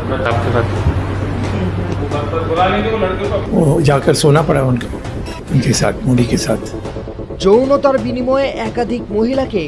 बस आपके साथ वो जाकर सोना पड़ा उनके साथ, मोदी के साथ। যৌনতার বিনিময়ে একাধিক মহিলাকে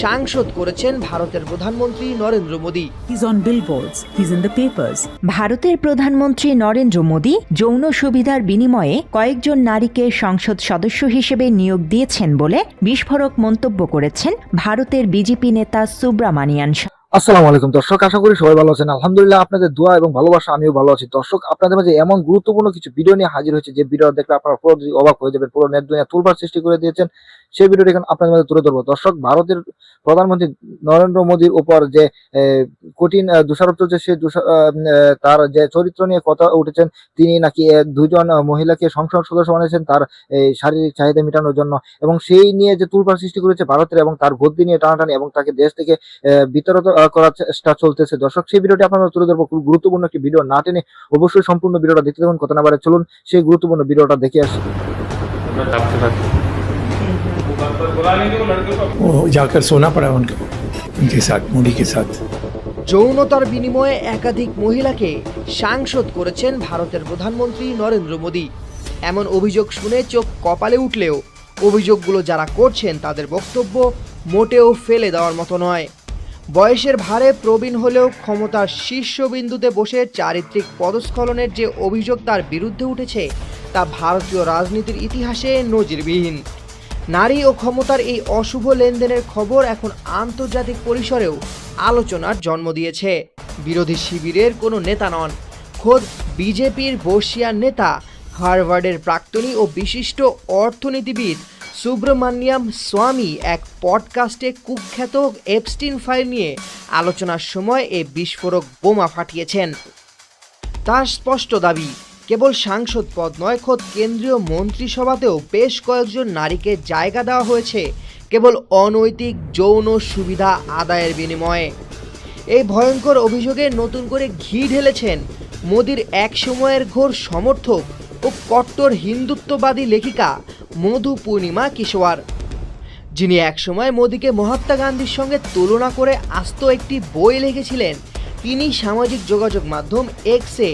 সাংসদ করেছেন ভারতের প্রধানমন্ত্রী Narendra Modi. He's on billboards, he's in the papers. ভারতের প্রধানমন্ত্রী নরেন্দ্র মোদী যৌন সুবিধার বিনিময়ে কয়েকজন নারীকে সংসদ সদস্য হিসেবে নিয়োগ দিয়েছেন বলে বিস্ফোরক মন্তব্য করেছেন ভারতের বিজেপি নেতা সুব্রামানিয়ান। আসসালামু আলাইকুম দর্শক, আশা করি সবাই ভালো আছেন। আলহামদুলিল্লাহ, আপনাদের দোয়া এবং ভালোবাসা আমিও ভালো আছি। দর্শক, আপনাদের মাঝে এমন গুরুত্বপূর্ণ কিছু ভিডিও নিয়ে হাজির হয়েছে যে ভিডিও দেখলে আপনারা পুরো অবাক হয়ে যাবেন। পুরো নেট দুনিয়া তোলপাড় সৃষ্টি করে দিয়েছেন, সেই ভিডিওটি এখন আপনাদের মাঝে তুলে ধরবো। দর্শক, ভারতের প্রধানমন্ত্রী নরেন্দ্র মোদীর উপর যে কঠিন দোষারোপ চলছে, সেই তার যে চরিত্র নিয়ে কথা উঠেছেন, তিনি নাকি দুজন মহিলাকে সংসদ সদস্য বানিয়েছেন তার শারীরিক চাহিদা মেটানোর জন্য, এবং সেই নিয়ে যে তোলপাড় সৃষ্টি করেছে ভারতের, এবং তার ভোট নিয়ে টানাটানি এবং তাকে দেশ থেকে বিতাড়িত করার চেষ্টা চলতেছে। দর্শক, সেই ভিডিওটি আপনারা তুলে ধরবো। খুব গুরুত্বপূর্ণ একটি ভিডিও, না টেনে অবশ্যই সম্পূর্ণ ভিডিওটা দেখতে থাকুন। কথা না বাড়ে চলুন সেই গুরুত্বপূর্ণ ভিডিওটা দেখে আসি। बस आपके साथ वो जाकर सोना पड़ा उनके साथ, मोदी के साथ। যৌনতার বিনিময়ে একাধিক মহিলাকে সাংসদ করেছেন ভারতের প্রধানমন্ত্রী নরেন্দ্র মোদী। এমন অভিযোগ শুনে চোখ কপালে উঠলেও অভিযোগগুলো যারা করছেন তাদের বক্তব্য মোটেও ফেলে দেওয়ার মতো নয়। বয়সের ভারে প্রবীণ হলেও ক্ষমতার শীর্ষবিন্দুতে বসে চারিত্রিক পদস্খলনের যে অভিযোগ তার বিরুদ্ধে উঠেছে তা ভারতীয় রাজনীতির ইতিহাসে নজিরবিহীন। নারী ও ক্ষমতার এই অশুভ লেনদেনের খবর এখন আন্তর্জাতিক পরিসরেও আলোচনার জন্ম দিয়েছে। বিরোধী শিবিরের কোনো নেতা নন, খোদ বিজেপির বর্ষিয়ান নেতা, হার্ভার্ডের প্রাক্তনী ও বিশিষ্ট অর্থনীতিবিদ সুব্রমণ্যম স্বামী এক পডকাস্টে কুখ্যাত এপস্টিন ফাইল নিয়ে আলোচনার সময় এই বিস্ফোরক বোমা ফাটিয়েছেন। তার স্পষ্ট দাবি, কেবল সাংসদ পদ নয়, খোদ কেন্দ্রীয় মন্ত্রিসভাতেও বেশ কয়েকজন নারীকে জায়গা দেওয়া হয়েছে কেবল অনৈতিক যৌন সুবিধা আদায়ের বিনিময়ে। এই ভয়ঙ্কর অভিযোগে নতুন করে ঘি ঢেলেছেন মোদির এক সময়ের ঘোর সমর্থক ও কট্টর হিন্দুত্ববাদী লেখিকা মধু পূর্ণিমা কিশোয়ার, যিনি একসময় মোদিকে মহাত্মা গান্ধীর সঙ্গে তুলনা করে আস্ত একটি বই লিখেছিলেন। তিনি সামাজিক যোগাযোগ মাধ্যম এক্সে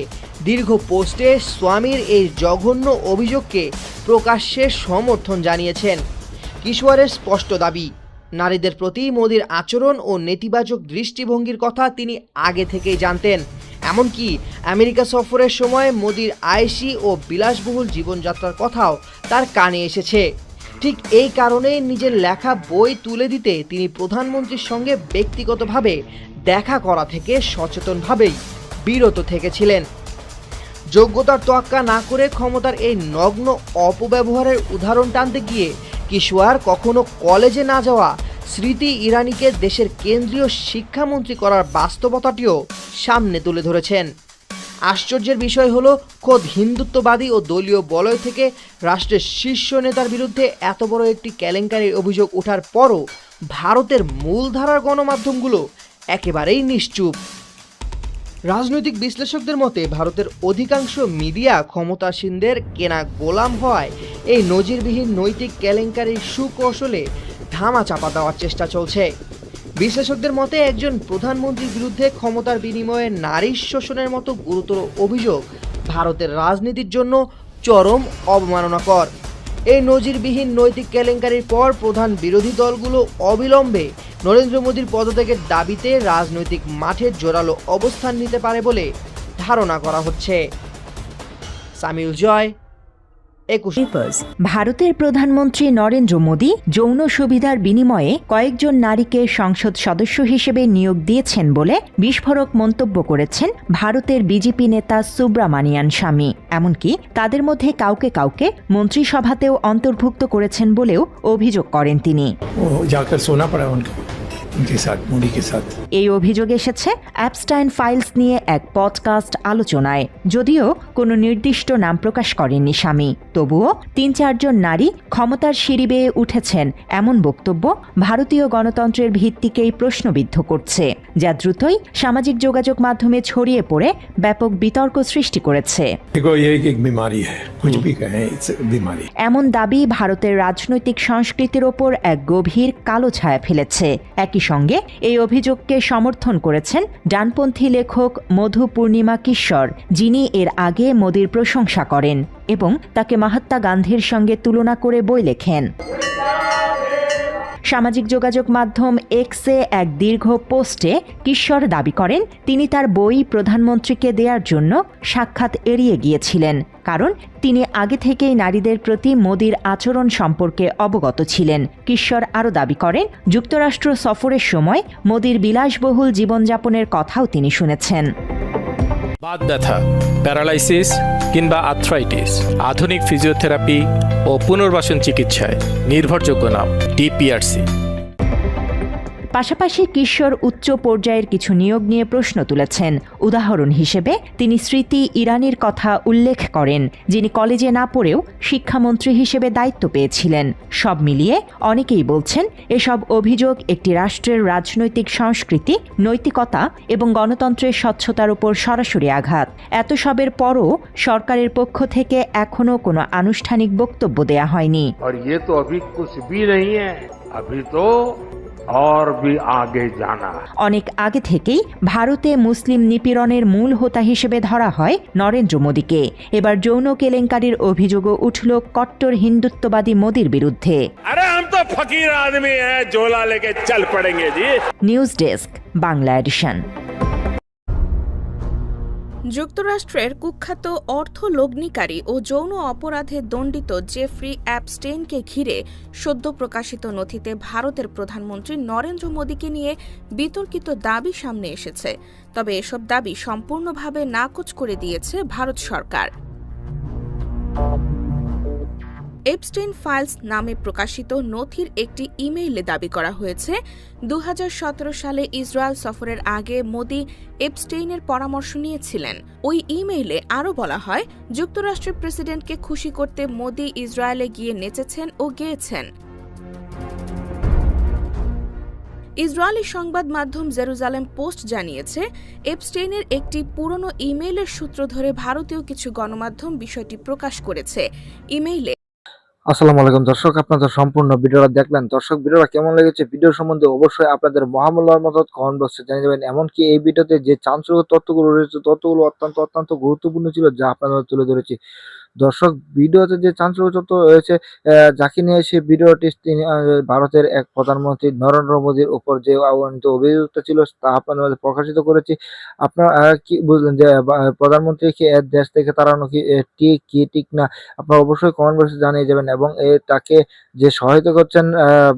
দীর্ঘ পোস্টে স্বামীর এই জঘন্য অভিযোগকে প্রকাশ্যে সমর্থন জানিয়েছেন। কিশোয়ারের স্পষ্ট দাবি, নারীদের প্রতি মোদির আচরণ ও নেতিবাচক দৃষ্টিভঙ্গির কথা তিনি আগে থেকেই জানতেন। এমনকি আমেরিকা সফরের সময় মোদির আয়েশি ও বিলাসবহুল জীবনযাত্রার কথাও তার কানে এসেছে। ঠিক এই কারণেই নিজের লেখা বই তুলে দিতে তিনি প্রধানমন্ত্রীর সঙ্গে ব্যক্তিগতভাবে দেখা করা থেকে সচেতনভাবেই বিরত থেকেছিলেন। যোগ্যতার তোয়াক্কা না করে ক্ষমতার এই নগ্ন অপব্যবহারের উদাহরণ টানতে গিয়ে কিশোয়ার কখনো কলেজে না যাওয়া স্মৃতি ইরানিকে দেশের কেন্দ্রীয় শিক্ষামন্ত্রী করার বাস্তবতাটিও সামনে তুলে ধরেছেন। আশ্চর্যের বিষয় হলো, খোদ হিন্দুত্ববাদী ও দলীয় বলয় থেকে রাষ্ট্রের শীর্ষ নেতার বিরুদ্ধে এত বড় একটি কেলেঙ্কারির অভিযোগ ওঠার পরও ভারতের মূলধারার গণমাধ্যমগুলো একেবারেই নিশ্চুপ। রাজনৈতিক বিশ্লেষকদের মতে ভারতের অধিকাংশ মিডিয়া ক্ষমতাসীনদের কেনা গোলাম হওয়ায় এই নজিরবিহীন নৈতিক কেলেঙ্কারির সুকৌশলে ধামাচাপা দেওয়ার চেষ্টা চলছে। বিশ্লেষকদের মতে একজন প্রধানমন্ত্রীর বিরুদ্ধে ক্ষমতার বিনিময়ে নারী শোষণের মতো গুরুতর অভিযোগ ভারতের রাজনীতির জন্য চরম অবমাননাকর। এই নজিরবিহীন নৈতিক কেলেঙ্কারির পর প্রধান বিরোধী দলগুলো অবিলম্বে নরেন্দ্র মোদীর পদত্যাগের দাবিতে রাজনৈতিক মাঠে জোরালো অবস্থান নিতে পারে বলে ধারণা করা হচ্ছে। সামিউল জয়, Papers. ভারতের প্রধানমন্ত্রী নরেন্দ্র মোদী যৌন সুবিধার বিনিময়ে কয়েকজন নারীকে সংসদ সদস্য হিসেবে নিয়োগ দিয়েছেন বলে বিস্ফোরক মন্তব্য করেছেন ভারতের বিজেপি নেতা সুব্রামানিয়ান স্বামী। এমনকি তাদের মধ্যে কাউকে কাউকে মন্ত্রিসভাতেও অন্তর্ভুক্ত করেছেন বলেও অভিযোগ করেন তিনি। वो जाकर सोना पड़ा उनके साथ, मोदी के साथ। এই অভিযোগ এসেছে অ্যাপস্টাইন ফাইলস নিয়ে এক পডকাস্ট আলোচনায়। যদিও কোনো নির্দিষ্ট নাম প্রকাশ করেননি স্বামী, তবুও ৩-৪ নারী ক্ষমতার সিঁড়ি বেয়ে উঠেছেন এমন বক্তব্য ভারতীয় গণতন্ত্রের ভিত্তিকেই প্রশ্নবিদ্ধ করছে, যা দ্রুতই সামাজিক যোগাযোগ মাধ্যমে ছড়িয়ে পড়ে ব্যাপক বিতর্ক সৃষ্টি করেছে। देखो, ये एक बीमारी है, कुछ भी कहें, बीमारी। এমন দাবি ভারতের রাজনৈতিক সংস্কৃতির ওপর এক গভীর কালো ছায়া ফেলেছে। একই একই সঙ্গে এই অভিযোগকে সমর্থন করেছেন ডানপন্থী লেখক মধু পূর্ণিমা কিশোর, যিনি এর আগে মোদির প্রশংসা করেন এবং তাকে মহাত্মা গান্ধীর সঙ্গে তুলনা করে বই লেখেন। সামাজিক যোগাযোগ মাধ্যম এক্সে এক দীর্ঘ পোস্টে কিশোর দাবি করেন তিনি তার বই প্রধানমন্ত্রীকে দেওয়ার জন্য সাক্ষাৎ এড়িয়ে গিয়েছিলেন, কারণ তিনি আগে থেকেই নারীদের প্রতি মোদির আচরণ সম্পর্কে অবগত ছিলেন। কিশোর আরও দাবি করেন যুক্তরাষ্ট্র সফরের সময় মোদির বিলাসবহুল জীবনযাপনের কথাও তিনি শুনেছেন। বাত ব্যথা, প্যারালাইসিস কিংবা আর্থ্রাইটিস, আধুনিক ফিজিওথেরাপি ও পুনর্বাসন চিকিৎসায় নির্ভরযোগ্য নাম ডিপিআরসি। পাশাপাশি কিশোর উচ্চ পর্যায়ের কিছু নিয়োগ নিয়ে প্রশ্ন তুলেছেন। উদাহরণ হিসেবে তিনি স্মৃতি ইরানির কথা উল্লেখ করেন, যিনি কলেজে না পড়েও শিক্ষামন্ত্রী হিসেবে দায়িত্ব পেয়েছিলেন। সব মিলিয়ে অনেকেই বলছেন এসব অভিযোগ একটি রাষ্ট্রের রাজনৈতিক সংস্কৃতি, নৈতিকতা এবং গণতন্ত্রের স্বচ্ছতার উপর সরাসরি আঘাত। এত সবের পরও সরকারের পক্ষ থেকে এখনও কোনো আনুষ্ঠানিক বক্তব্য দেয়া হয়নি। और ये तो अभी कुछ भी नहीं है, अभी तो और भी आगे जाना है। অনেক আগে থেকেই ভারতে মুসলিম নিপীড়নের মূল হোতা হিসেবে ধরা হয় নরেন্দ্র মোদীকে। এবার যৌন কেলেঙ্কারির অভিযোগও উঠল কট্টর হিন্দুত্ববাদী মোদীর বিরুদ্ধে। अरे हम तो फकीर आदमी हैं, झोला लेके चल पड़ेंगे जी। News desk, Bangla edition. যুক্তরাষ্ট্রের কুখ্যাত অর্থ লগ্নিকারী ও যৌন অপরাধে দণ্ডিত জেফ্রি অ্যাপস্টেইনকে ঘিরে সদ্য প্রকাশিত নথিতে ভারতের প্রধানমন্ত্রী নরেন্দ্র মোদীকে নিয়ে বিতর্কিত দাবি সামনে এসেছে। তবে এসব দাবি সম্পূর্ণভাবে নাকচ করে দিয়েছে ভারত সরকার। এপস্টেইন ফাইলস নামে প্রকাশিত নথির একটি ইমেইলে দাবি করা হয়েছে 2017 সালে ইসরায়েল সফরের আগে মোদি এপস্টেইনের পরামর্শ নিয়েছিলেন। ওই ইমেইলে আরও বলা হয় যুক্তরাষ্ট্রের প্রেসিডেন্টকে খুশি করতে মোদি ইসরায়েলে গিয়ে নেচেছেন ও গেয়েছেন। ইসরায়েলি সংবাদ মাধ্যম জেরুজালেম পোস্ট জানিয়েছে এপস্টেইনের একটি পুরনো ইমেইলের সূত্র ধরে ভারতীয় কিছু গণমাধ্যম বিষয়টি প্রকাশ করেছে। ইমেইলে আসসালামু আলাইকুম দর্শক, আপনাদের সম্পূর্ণ ভিডিওটা দেখলেন। দর্শক, ভিডিওটা কেমন লেগেছে ভিডিও সম্বন্ধে অবশ্যই আপনাদের মহামূল্যবান মতামত কমেন্ট বক্সে জানিয়ে দেবেন। এমনকি এই ভিডিওতে যে চাঞ্চল্যকর তথ্যগুলো রয়েছে তথ্যগুলো অত্যন্ত গুরুত্বপূর্ণ ছিল, যা আপনাদের তুলে ধরেছি। দর্শক, ভিডিওতে যে চাঞ্চল্যকর তথ্য রয়েছে যাকে নিয়ে সেই ভিডিওটি তিনি ভারতের এক প্রধানমন্ত্রী নরেন্দ্র মোদীর উপর যে আহ্বানিত অভিযোগটা ছিল তা আপনাদের মাঝে প্রকাশিত করেছি। আপনারা কি বুঝলেন যে প্রধানমন্ত্রীকে দেশ থেকে তাড়ানো কি ঠিক না? আপনারা অবশ্যই কমেন্ট বক্সে জানিয়ে যাবেন। এবং তাকে যে সহায়তা করছেন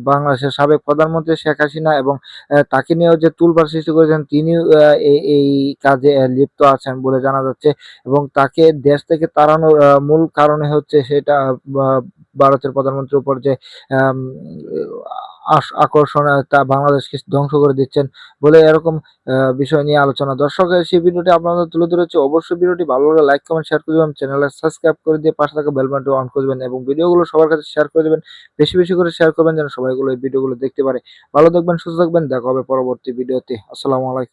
বাংলাদেশের সাবেক প্রধানমন্ত্রী শেখ হাসিনা এবং তাকে নিয়েও যে তুলপাড় সৃষ্টি করেছেন তিনিও এই কাজে লিপ্ত আছেন বলে জানা যাচ্ছে। এবং তাকে দেশ থেকে তাড়ানোর মূল কারণে হচ্ছে সেটা ভারতের প্রধানমন্ত্রীর উপর যে আকর্ষণ তা বাংলাদেশকে ধ্বংস করে দিচ্ছেন বলে এরকম বিষয় নিয়ে আলোচনা। দর্শক, সেই ভিডিওটি আপনাদের তুলে ধরেছি। অবশ্যই ভিডিওটি ভালো লাগলে লাইক কমেন্ট শেয়ার করে দেবেন, চ্যানেলে সাবস্ক্রাইব করে দিয়ে পাশে থাকা বেল বাটনটি অন করে দেবেন এবং ভিডিওগুলো সবার কাছে শেয়ার করে দেবেন। বেশি করে শেয়ার করবেন যেন সবাইগুলো এই ভিডিওগুলো দেখতে পারে। ভালো থাকবেন, সুস্থ থাকবেন, দেখা হবে পরবর্তী ভিডিওতে। আসসালামু আলাইকুম।